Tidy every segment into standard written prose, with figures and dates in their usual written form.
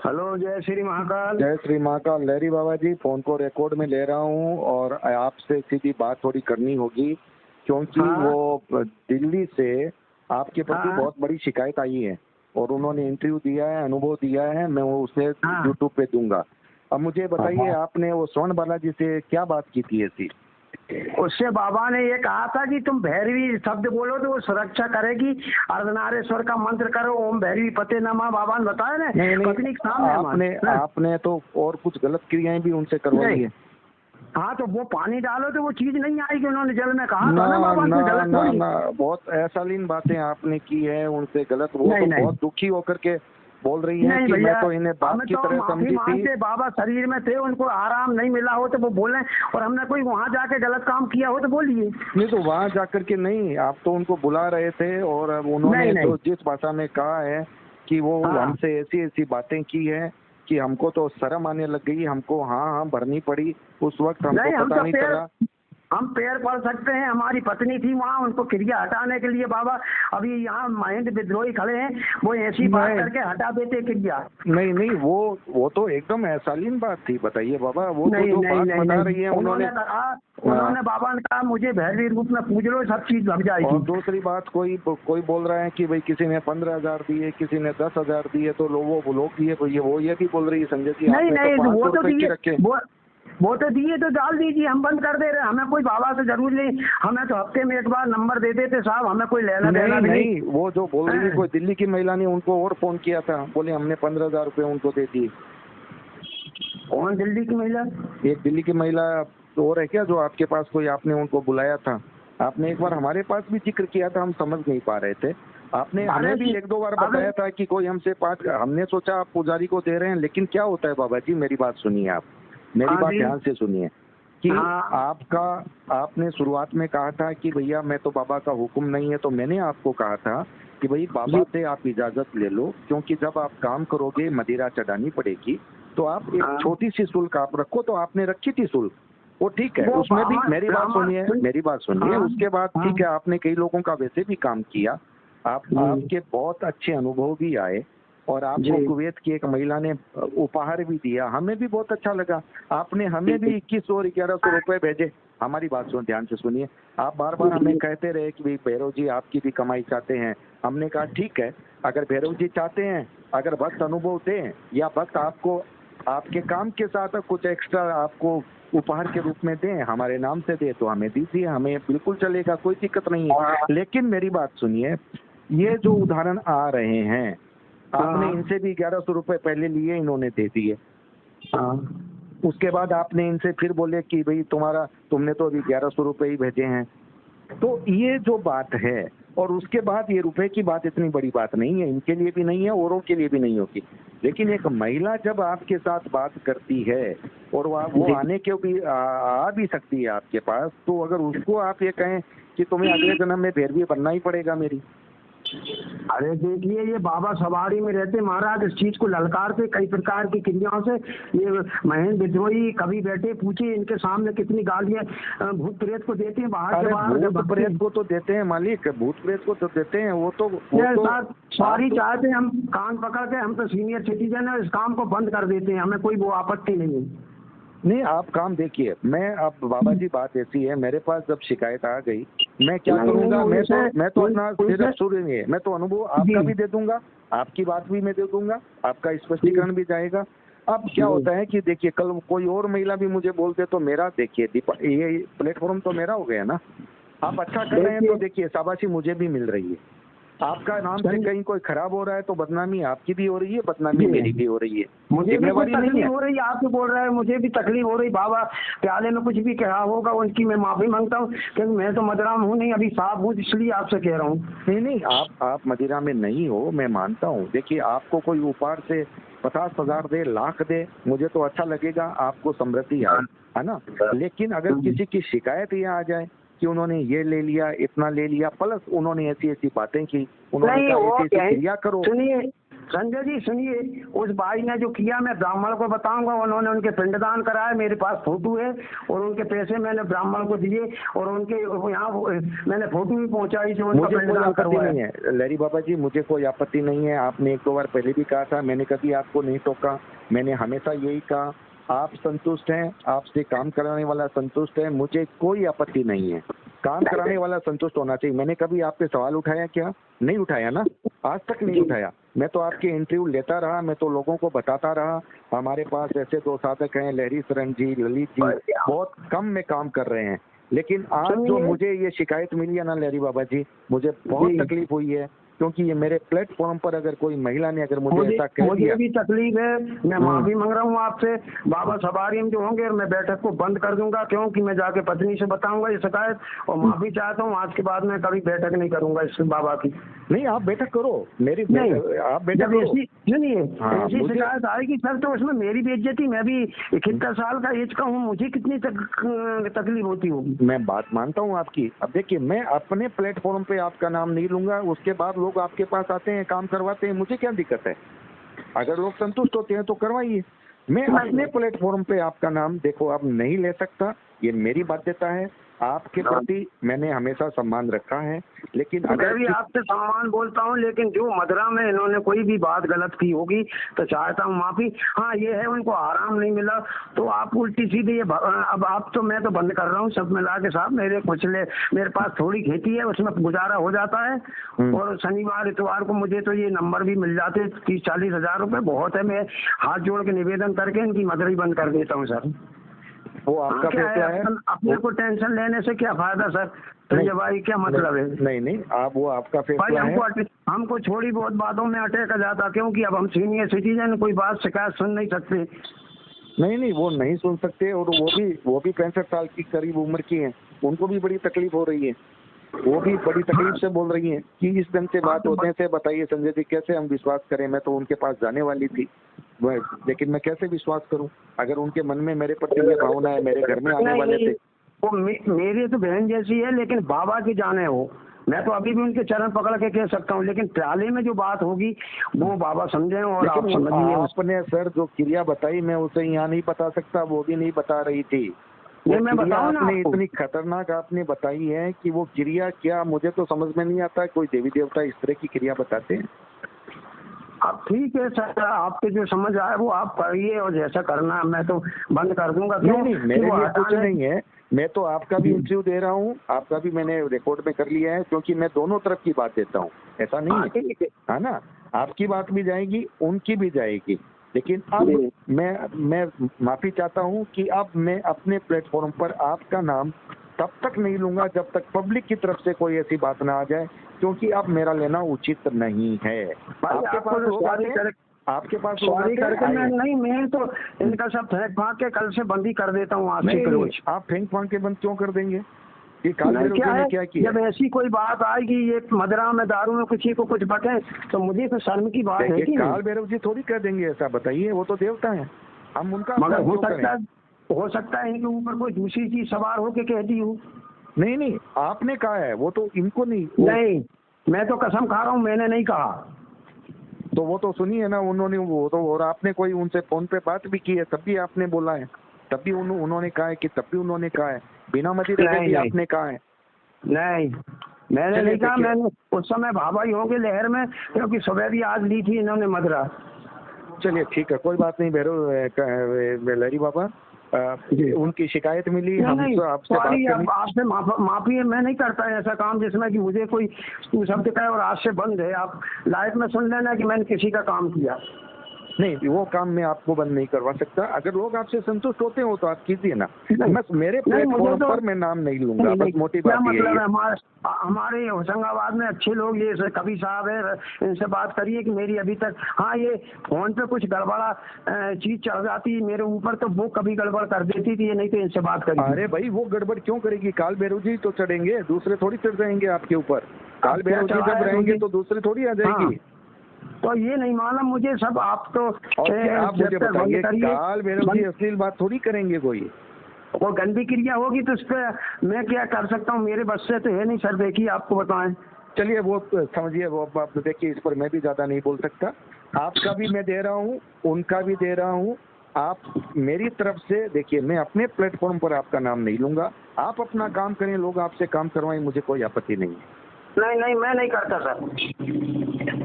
Hello, जय श्री महाकाल। जय श्री महाकाल। लहरी बाबा जी, phone को रिकॉर्ड में ले रहा हूँ और आपसे सीधी बात थोड़ी करनी होगी, क्योंकि हाँ। वो दिल्ली से आपके प्रति हाँ। बहुत बड़ी शिकायत आई है और उन्होंने इंटरव्यू दिया है, अनुभव दिया है। मैं वो उसे हाँ। यूट्यूब पे दूंगा। अब मुझे बताइए, हाँ। आपने वो स्वर्ण बालाजी से क्या बात की थी ऐसी? उससे बाबा ने ये कहा था कि तुम भैरवी शब्द बोलो तो वो सुरक्षा करेगी। अर्धनारेश्वर का मंत्र करो, ओम भैरवी पते नमः, बाबा ने बताया ना। नहीं पत्नी के सामने आपने तो और कुछ गलत क्रियाएं भी उनसे करवाई है। हाँ, तो वो पानी डालो तो वो चीज नहीं आएगी, उन्होंने जल में कहा ना था ना बाबा ना ने, गलत ना थोड़ी। ना, बहुत अशालीन बातें आपने की है उनसे, गलत। वो नहीं, तो नहीं। बहुत दुखी होकर के बोल रही हैं नहीं कि भैया, मैं तो इन्हें बाप हमें की तो तरह माफी समझी थी। मांगते, बाबा शरीर में थे, उनको आराम नहीं मिला हो तो वो बोले, और हमने कोई वहाँ जाके गलत काम किया हो तो बोलिए। नहीं तो वहाँ जाकर के नहीं, आप तो उनको बुला रहे थे और अब उन्होंने नहीं, नहीं। तो जिस भाषा में कहा है कि वो हाँ। हमसे ऐसी ऐसी बातें की है कि हमको तो शर्म आने लग गई, हमको हाँ हाँ भरनी पड़ी। उस वक्त नहीं, हमको हम पता तो नहीं पैर चला। हम पैर पड़ सकते हैं। हमारी पत्नी थी वहाँ, उनको क्रिया हटाने के लिए बाबा अभी यहाँ महेंद्र विद्रोही खड़े हैं, वो ऐसी बात नहीं। करके हटा देते क्रिया। नहीं नहीं, वो तो एकदम ऐसालीन बात थी। बताइए बाबा, वो तो नहीं, जो नहीं, बात नहीं, बता नहीं। रही है उन्होंने कहा, उन्होंने बाबा ने कहा मुझे भैरवी रूप में पूज लो, सब चीज लग और जाएगी। दूसरी बात, कोई बोल रहा है कि भाई किसी ने 15,000 दिए, किसी ने 10,000 दिए, तो लोग ये भी बोल रही है संजय जी नहीं, आपने नहीं, तो 500 वो तो रुपए की दिए, रखे। वो तो दिए तो डाल दीजिए, हम बंद कर दे रहे हैं। हमें कोई बाबा से जरूर नहीं, हमें तो हफ्ते में एक बार नंबर दे देते साहब, हमें कोई लेना देना भी नहीं, वो जो बोल रही है हाँ। कोई दिल्ली की महिला ने उनको और फोन किया था, बोले हमने 15,000 रुपए उनको दे दिए। कौन दिल्ली की महिला? एक दिल्ली की महिला और है क्या जो आपके पास, कोई आपने उनको बुलाया था? आपने एक बार हमारे पास भी जिक्र किया था, हम समझ नहीं पा रहे थे। आपने हमें भी एक दो बार बताया था कि कोई हमसे 5, हमने सोचा आप पुजारी को दे रहे हैं। लेकिन क्या होता है बाबा जी, मेरी बात सुनिए, आप मेरी बात ध्यान से सुनिए कि आपने शुरुआत में कहा था कि भैया मैं तो बाबा का हुक्म नहीं है, तो मैंने आपको कहा था कि भाई बाबा से आप इजाजत ले लो, क्योंकि जब आप काम करोगे मदिरा चढ़ानी पड़ेगी, तो आप एक छोटी सी शुल्क आप रखो। तो आपने रखी थी शुल्क, वो ठीक है, उसमें भी मेरी बात सुनिए। उसके बाद ठीक है, आपने कई लोगों का वैसे भी काम किया, आपके बहुत अच्छे अनुभव भी आए और आपको कुवैत की एक महिला ने उपहार भी दिया, हमें भी बहुत अच्छा लगा। आपने हमें भी 2100 और 1100 रुपए भेजे। हमारी बात ध्यान से सुनिए। आप बार बार हमें कहते रहे कि भाई भैरव जी आपकी भी कमाई चाहते हैं। हमने कहा ठीक है, अगर भैरव जी चाहते हैं, अगर भक्त अनुभव दें या भक्त आपको आपके काम के साथ कुछ एक्स्ट्रा आपको उपहार के रूप में दें, हमारे नाम से दे, तो हमें दीजिए, हमें बिल्कुल चलेगा, कोई दिक्कत नहीं है। लेकिन मेरी बात सुनिए, ये जो उदाहरण आ रहे हैं, आपने इनसे भी 1100 रुपए पहले लिए, इन्होंने दे दिए। उसके बाद आपने इनसे फिर बोले कि भाई तुमने तो अभी 1100 रुपए ही भेजे हैं। तो ये जो बात है, और उसके बाद ये रुपए की बात इतनी बड़ी बात नहीं है, इनके लिए भी नहीं है, औरों के लिए भी नहीं होगी। लेकिन एक महिला जब आपके साथ बात करती है और वो आने के भी आ भी सकती है आपके पास, तो अगर उसको आप ये कहें कि तुम्हें अगले जन्म में भैरवी बनना ही पड़ेगा मेरी। अरे देखिए, ये बाबा सवारी में रहते महाराज, इस चीज को ललकारते कई प्रकार की क्रियाओं से। ये महेंद्र विद्रोही कभी बैठे पूछे, इनके सामने कितनी गालियां भूत प्रेत को देते हैं बाहर से बाहर। भूत प्रेत को तो देते हैं मालिक, भूत प्रेत को तो देते हैं, वो तो सॉरी चाहते हैं, हम कान पकड़ के, हम तो सीनियर सिटीजन है, इस काम को बंद कर देते हैं, हमें कोई वो आपत्ति नहीं है। नहीं, आप काम देखिए। मैं अब बाबा जी बात ऐसी है, मेरे पास जब शिकायत आ गई, मैं क्या करूंगा? मैं तो अपना सिर्फ सुनिए, मैं तो अनुभव आपका भी दे दूंगा, आपकी बात भी मैं दे दूंगा, आपका स्पष्टीकरण भी जाएगा। अब क्या होता है कि देखिए, कल कोई और महिला भी मुझे बोलते तो मेरा, देखिए ये प्लेटफॉर्म तो मेरा हो गया ना। आप अच्छा कर रहे हैं तो देखिए शाबाशी मुझे भी मिल रही है। आपका नाम से कहीं कोई खराब हो रहा है तो बदनामी आपकी भी हो रही है, बदनामी मेरी भी हो रही है। मुझे भी कोई तकलीफ हो रही है, आप बोल रहे हैं, मुझे भी तकलीफ हो रही। बाबा प्याले में कुछ भी कहा होगा, उनकी मैं माफी मांगता हूँ, क्योंकि मैं तो मदिरा में हूँ नहीं, अभी साफ हूँ, इसलिए आपसे कह रहा हूँ। नहीं, आप मदिरा में नहीं हो, मैं मानता हूँ। देखिए, आपको कोई उपहार से 50,000 दे, लाख दे, मुझे तो अच्छा लगेगा, आपको समृद्धि आए, है ना। लेकिन अगर किसी की शिकायत ये आ जाए कि उन्होंने ये ले लिया, इतना ले लिया, प्लस उन्होंने ऐसी ऐसी बातें की, उन्होंने कहा ऐसी ऐसी क्रिया करो। संजय जी सुनिए, उस भाई ने जो किया मैं ब्राह्मण को बताऊंगा, उन्होंने उनके पिंडदान कराया, मेरे पास फोटो है, और उनके पैसे मैंने ब्राह्मण को दिए, और उनके यहाँ मैंने फोटो भी पहुंचाई जो उनका मुझे कोई पिंडदान आपत्ति करवाया। नहीं है लहरी बाबा जी, मुझे कोई आपत्ति नहीं है। आपने 1-2 बार पहले भी कहा था, मैंने कभी आपको नहीं टोका। मैंने हमेशा यही कहा, आप संतुष्ट हैं, आपसे काम कराने वाला संतुष्ट है, मुझे कोई आपत्ति नहीं है। काम कराने वाला संतुष्ट होना चाहिए। मैंने कभी आप पे सवाल उठाया क्या? नहीं उठाया ना, आज तक नहीं उठाया। मैं तो आपके इंटरव्यू लेता रहा, मैं तो लोगों को बताता रहा। हमारे पास ऐसे 2 साधक हैं, लहरी शरण जी, ललित जी, बहुत कम में काम कर रहे हैं। लेकिन आज जो मुझे ये शिकायत मिली है ना लहरी बाबा जी, मुझे बहुत तकलीफ हुई है, क्योंकि ये मेरे प्लेटफॉर्म पर अगर कोई महिला ने अगर मुझे ऐसा कह दिया। मुझे भी तकलीफ है, मैं माफी मांग रहा हूँ आपसे। बाबा सवारी में जो होंगे मैं बैठक को बंद कर दूंगा, क्योंकि मैं जाके पत्नी से बताऊंगा ये शिकायत, और माफी चाहता हूँ। आज के बाद मैं कभी बैठक नहीं करूंगा इस बाबा की। नहीं, आप बैठक करो, मेरी आप बैठक करो। सुनिए, ऐसी मुझे शिकायत आएगी सर तो उसमें मेरी बेइज्जती, मैं भी 71 साल का एज का हूँ, मुझे कितनी तकलीफ होती होगी। मैं बात मानता हूँ आपकी। अब देखिए, मैं अपने प्लेटफॉर्म पे आपका नाम नहीं लूंगा, उसके बाद लोग आपके पास आते हैं, काम करवाते हैं, मुझे क्या दिक्कत है? अगर लोग संतुष्ट होते हैं तो करवाइए। मैं अपने प्लेटफॉर्म पे आपका नाम देखो अब नहीं ले सकता, ये मेरी बाध्यता है। आपके प्रति मैंने हमेशा सम्मान रखा है, लेकिन मैं भी आपसे सम्मान बोलता हूँ, लेकिन जो मदरा में इन्होंने कोई भी बात गलत की होगी तो चाहता हूँ माफी। हाँ ये है, उनको आराम नहीं मिला तो आप उल्टी सीधी अब आप तो, मैं तो बंद कर रहा हूँ सब मिला के साहब। मेरे पास थोड़ी खेती है, उसमें गुजारा हो जाता है, और शनिवार इतवार को मुझे तो ये नंबर भी मिल जाते 30-40 हजार रुपए, बहुत है। मैं हाथ जोड़ के निवेदन करके इनकी मदरी बंद कर देता हूँ सर। वो आपका फैसला है। अपने को टेंशन लेने से क्या फायदा सर? संजय भाई क्या मतलब है? नहीं, आप वो आपका फैसला है। हमको थोड़ी बहुत बातों में अटैक आ जाता, क्योंकि अब हम सीनियर सिटीजन, कोई बात शिकायत सुन नहीं सकते। नहीं, वो नहीं सुन सकते, और वो भी 65 साल की करीब उम्र की हैं, उनको भी बड़ी तकलीफ हो रही है। वो भी बड़ी तकलीफ से बोल रही हैं कि इस ढंग से बात होने से बताइए संजय जी कैसे हम विश्वास करें। मैं तो उनके पास जाने वाली थी, लेकिन मैं कैसे विश्वास करूं अगर उनके मन में मेरे प्रति ये भावना है, मेरे घर में आने वाले थे। वो मेरी तो बहन जैसी है, लेकिन बाबा की जाने हो। मैं तो अभी भी उनके चरण पकड़ के कह सकता हूँ, लेकिन प्याले में जो बात होगी वो बाबा समझे और आप समझिए। आपने सर जो क्रिया बताई मैं उसे यहाँ नहीं बता सकता, वो भी नहीं बता रही थी। ये मैं बताऊं ना, आपने इतनी खतरनाक आपने बताई है कि वो क्रिया क्या, मुझे तो समझ में नहीं आता। कोई देवी देवता इस तरह की क्रिया बताते हैं? अब ठीक है सर, आपके जो समझ आए वो आप करिए, और जैसा करना मैं तो बंद कर दूंगा। नहीं, मेरे लिए कुछ नहीं है। मैं तो आपका भी इंटरव्यू दे रहा हूँ, आपका भी मैंने रिकॉर्ड में कर लिया है, क्योंकि मैं दोनों तरफ की बात देता हूँ, ऐसा नहीं है ना। आपकी बात भी जाएगी, उनकी भी जाएगी, लेकिन अब मैं माफी चाहता हूँ कि अब मैं अपने प्लेटफॉर्म पर आपका नाम तब तक नहीं लूंगा जब तक पब्लिक की तरफ से कोई ऐसी बात ना आ जाए, क्योंकि अब मेरा लेना उचित नहीं है। आपके पास लोग सॉरी करके मैं तो इनका सब फेंक फाँक के कल से बंद ही कर देता हूँ। आप फेंक फाँक के बंद क्यों कर देंगे? ये क्या किया? जब ऐसी कोई बात आएगी, ये मदरा में दारू में किसी को कुछ बटे तो मुझे तो शर्म की बात है कि काल भैरव जी थोड़ी कह देंगे ऐसा, बताइए। वो तो देवता है, हम उनका मगर हो सकता है इनके ऊपर कोई दूसरी चीज सवार होके कह दी हो। नहीं, आपने कहा है, वो तो इनको नहीं, मैं तो कसम खा रहा हूँ, मैंने नहीं कहा। तो वो तो सुनिए ना, उन्होंने वो तो, और आपने कोई उनसे फोन पे बात भी की है, तब भी आपने बोला है, तब भी उन्होंने कहा है कि तब भी उन्होंने कहा है, बिना मदिरे के भी आपने कहा है। नहीं, मैंने नहीं कहा। मैंने उस समय भाभा ही होंगे लहर में, क्योंकि सुबह भी आज ली थी इन्होंने मदरा। चलिए ठीक है, कोई बात नहीं भैरव लहरी बाबा, उनकी शिकायत मिली, हम आपसे माफी है। मैं नहीं करता ऐसा काम जिसमें कि मुझे कोई शब्द कहे, और आज से बंद है। आप लाइव में सुन लेना कि मैंने किसी का काम किया। नहीं, वो काम मैं आपको बंद नहीं करवा सकता। अगर लोग आपसे संतुष्ट होते हो तो आप कीजिए ना। बस मेरे प्लेटफॉर्म पर मैं नाम नहीं लूंगा, बस मोटी बात ये है। हमारे होशंगाबाद में अच्छे लोग, ये कवि साहब है, इनसे बात करिए कि मेरी अभी तक, हाँ ये फोन पे कुछ गड़बड़ा चीज चढ़ जाती मेरे ऊपर तो वो कभी गड़बड़ कर देती थी, नहीं तो इनसे बात करिए। अरे भाई, वो गड़बड़ क्यों करेगी? काल भैरव जी तो चढ़ेंगे, दूसरे थोड़ी चढ़ जाएंगे आपके ऊपर। काल भैरव जी जब रहेंगे तो दूसरे थोड़ी आ जाएगी। तो ये नहीं मालूम मुझे सब। आप तो आप मुझे बताइए, काल भैरव जी अश्लील बात थोड़ी करेंगे कोई। वो गंदी क्रिया होगी तो उस पर मैं क्या कर सकता हूँ? मेरे बस से तो है नहीं सर, देखिए आपको बताएं। चलिए वो समझिए, वो आप देखिए, इस पर मैं भी ज्यादा नहीं बोल सकता। आपका भी मैं दे रहा हूँ, उनका भी दे रहा हूँ। आप मेरी तरफ से देखिए, मैं अपने प्लेटफॉर्म पर आपका नाम नहीं लूंगा। आप अपना काम करें, लोग आपसे काम करवाएं, मुझे कोई आपत्ति नहीं है। नहीं नहीं, मैं नहीं करता सर।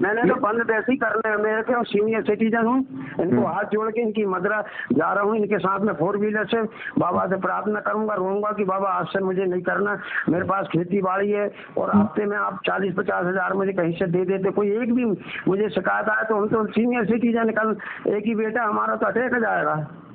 मैंने तो बंद वैसे ही करना है। मेरे क्यों सीनियर सिटीजन हूँ, इनको हाथ जोड़ के इनकी मदरा जा रहा हूँ। इनके साथ में 4 व्हीलर से बाबा से प्रार्थना करूंगा, रोऊंगा कि बाबा आज से मुझे नहीं करना। मेरे पास खेती बाड़ी है और हफ्ते में आप 40-50 हजार मुझे कहीं से दे देते। कोई एक भी मुझे शिकायत आए तो हम तो सीनियर सिटीजन, कल एक ही बेटा हमारा तो अटैक जाएगा।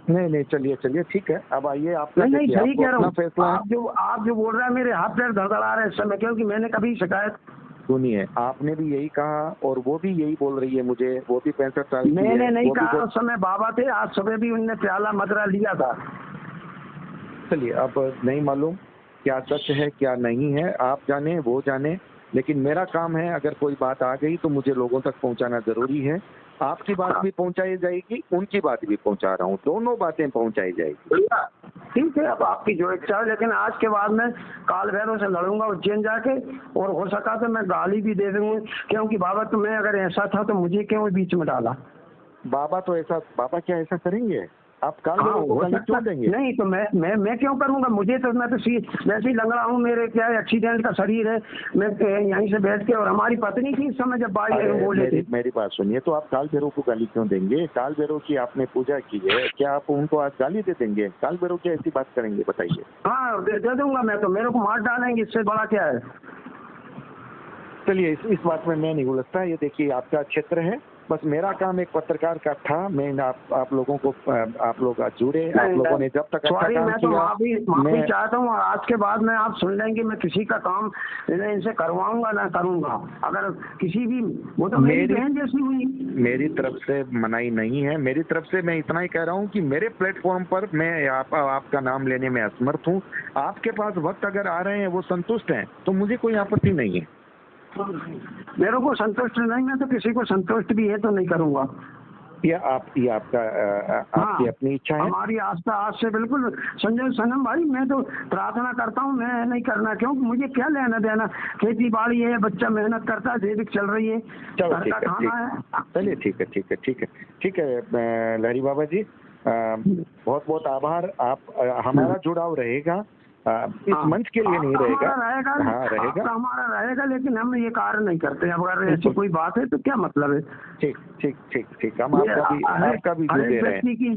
नहीं नहीं, चलिए चलिए, ठीक है। अब आइए, आप नहीं सही कह रहा हूँ। फैसला है। आप जो बोल रहे हैं, मेरे हाथ पैर धड़धड़ा रहे हैं इस समय, क्योंकि मैंने कभी शिकायत। सुनिए, आपने भी यही कहा और वो भी यही बोल रही है मुझे, वो भी 65 साल की है। मैंने नहीं कहा, उस समय बाबा थे, आज सुबह भी उनने प्याला मदरा लिया था। चलिए, अब नहीं मालूम क्या सच है क्या नहीं है, आप जाने वो जाने, लेकिन मेरा काम है, अगर कोई बात आ गई तो मुझे लोगों तक पहुंचाना जरूरी है। आपकी बात भी पहुंचाई जाएगी, उनकी बात भी पहुंचा रहा हूँ, दोनों बातें पहुंचाई जाएगी। ठीक है, अब आपकी जो इच्छा है, लेकिन आज के बाद मैं काल भैरव से लड़ूंगा उज्जैन जाके, और हो सका तो मैं गाली भी दे दूंगा, क्योंकि बाबा तुम्हें अगर ऐसा था तो मुझे क्यों बीच में डाला। बाबा क्या ऐसा करेंगे? आप काल भैरव को गाली क्यों देंगे? नहीं तो मैं क्यों करूंगा? मुझे तो, मैं तो वैसे ही लंगड़ा हूँ, मेरे क्या एक्सीडेंट का शरीर है। मैं यहीं से बैठ के, और हमारी पत्नी थी इस समय जब बोले थे। मेरी बात सुनिए, तो आप काल भैरव को गाली क्यों देंगे? काल भैरव की आपने पूजा की है, क्या आप उनको आज गाली दे देंगे? काल भैरव क्या ऐसी बात करेंगे, बताइए। हाँ दे दूंगा मैं तो, मेरे को मार डालेंगे, इससे बड़ा क्या है। चलिए, इस बात में मैं नहीं उलझता। ये देखिए, आपका क्षेत्र है, बस मेरा काम एक पत्रकार का था। मैं आप लोगों को, आप लोग जुड़े, आप लोगों ने जब तक अच्छा काम मैं तो किया, माफी चाहता हूँ, और आज के बाद में आप सुन लेंगे, मैं किसी का काम इनसे करवाऊंगा ना करूंगा। अगर किसी भी, वो तो मेरी बहन जैसी हुई। मेरी तरफ से मनाही नहीं है। मेरी तरफ से मैं इतना ही कह रहा हूँ कि मेरे प्लेटफॉर्म पर मैं आपका नाम लेने में असमर्थ हूँ। आपके पास वक्त अगर आ रहे हैं, वो संतुष्ट हैं, तो मुझे कोई आपत्ति नहीं है। मेरे को संतुष्ट नहीं, मैं तो किसी को संतुष्ट भी है तो नहीं करूंगा। ये आपकी अपनी इच्छा है। हमारी आस्था आज से बिल्कुल। संजय सनम भाई, मैं तो प्रार्थना करता हूँ, मैं नहीं करना, क्योंकि मुझे क्या लेना देना। खेती बाड़ी है, बच्चा मेहनत करता है, जैविक चल रही है, चलो चलिए, ठीक है लहरी बाबा जी, बहुत बहुत आभार। आप हमारा जुड़ाव रहेगा, इस मंच के लिए नहीं रहेगा। हाँ रहेगा, हमारा रहेगा, लेकिन हम ये कार्य नहीं करते। अब अगर ऐसी कोई बात है तो क्या मतलब है। ठीक, हम आपका भी जुड़ दे रहे हैं। व्यक्ति की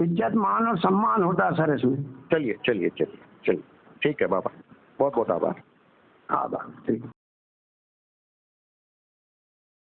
इज्जत मान और सम्मान होता है सर इसमें। चलिए, ठीक है बाबा, बहुत बहुत आभार। ठीक।